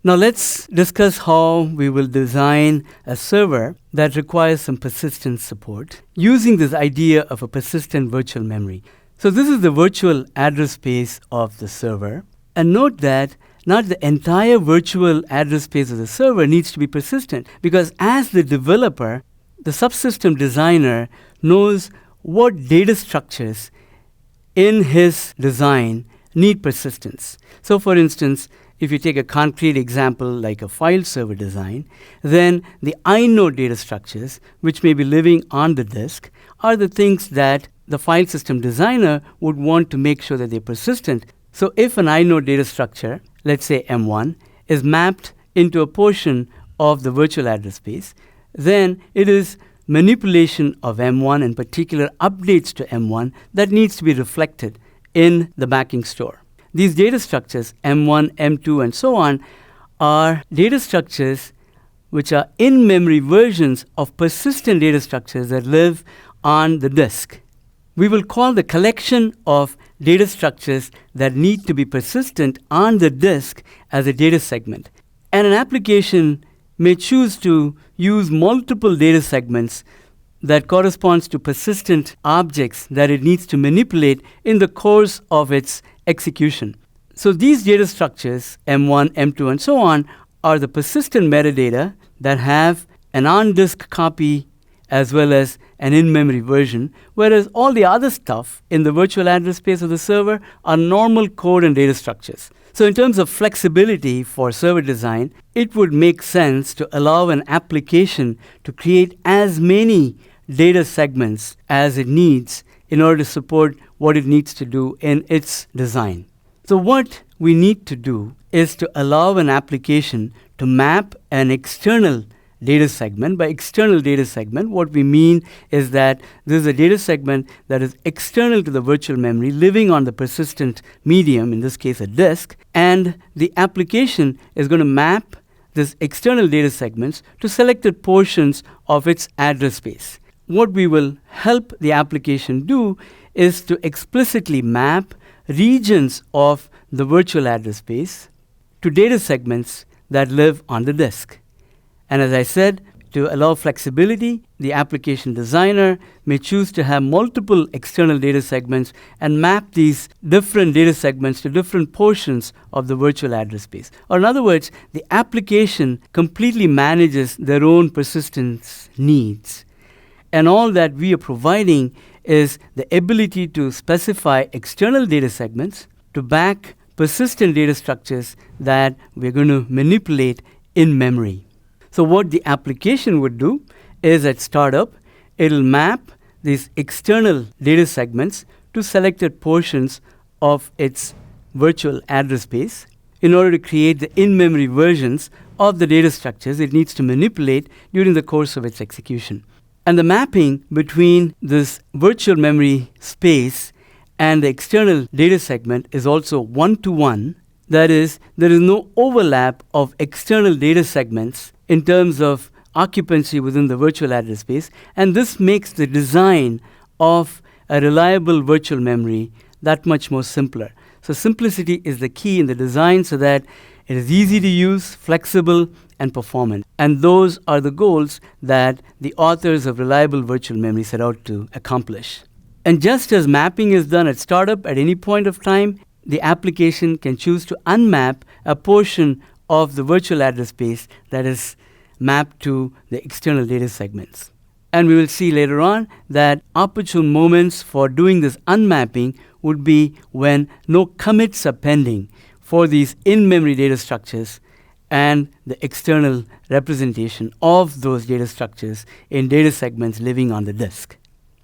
Now let's discuss how we will design a server that requires some persistence support using this idea of a persistent virtual memory. So this is the virtual address space of the server. And note that not the entire virtual address space of the server needs to be persistent, because as the developer, the subsystem designer knows what data structures in his design need persistence. So for instance, if you take a concrete example like a file server design, then the inode data structures, which may be living on the disk, are the things that the file system designer would want to make sure that they're persistent. So if an inode data structure, let's say M1, is mapped into a portion of the virtual address space, then it is manipulation of M1, in particular updates to M1, that needs to be reflected in the backing store. These data structures, M1, M2, and so on, are data structures which are in-memory versions of persistent data structures that live on the disk. We will call the collection of data structures that need to be persistent on the disk as a data segment. And an application may choose to use multiple data segments that corresponds to persistent objects that it needs to manipulate in the course of its execution. So these data structures, M1, M2, and so on, are the persistent metadata that have an on-disk copy as well as an in-memory version, whereas all the other stuff in the virtual address space of the server are normal code and data structures. So in terms of flexibility for server design, it would make sense to allow an application to create as many data segments as it needs in order to support what it needs to do in its design. So what we need to do is to allow an application to map an external data segment. By external data segment, what we mean is that this is a data segment that is external to the virtual memory, living on the persistent medium, in this case a disk, and the application is going to map this external data segments to selected portions of its address space. What we will help the application do is to explicitly map regions of the virtual address space to data segments that live on the disk. And as I said, to allow flexibility, the application designer may choose to have multiple external data segments and map these different data segments to different portions of the virtual address space. Or in other words, the application completely manages their own persistence needs. And all that we are providing is the ability to specify external data segments to back persistent data structures that we're going to manipulate in memory. So what the application would do is at startup, it'll map these external data segments to selected portions of its virtual address space in order to create the in-memory versions of the data structures it needs to manipulate during the course of its execution. And the mapping between this virtual memory space and the external data segment is also one-to-one. That is, there is no overlap of external data segments in terms of occupancy within the virtual address space. And this makes the design of a reliable virtual memory that much more simpler. So simplicity is the key in the design so that it is easy to use, flexible, and performant. And those are the goals that the authors of Reliable Virtual Memory set out to accomplish. And just as mapping is done at startup at any point of time, the application can choose to unmap a portion of the virtual address space that is mapped to the external data segments. And we will see later on that opportune moments for doing this unmapping would be when no commits are pending for these in-memory data structures and the external representation of those data structures in data segments living on the disk.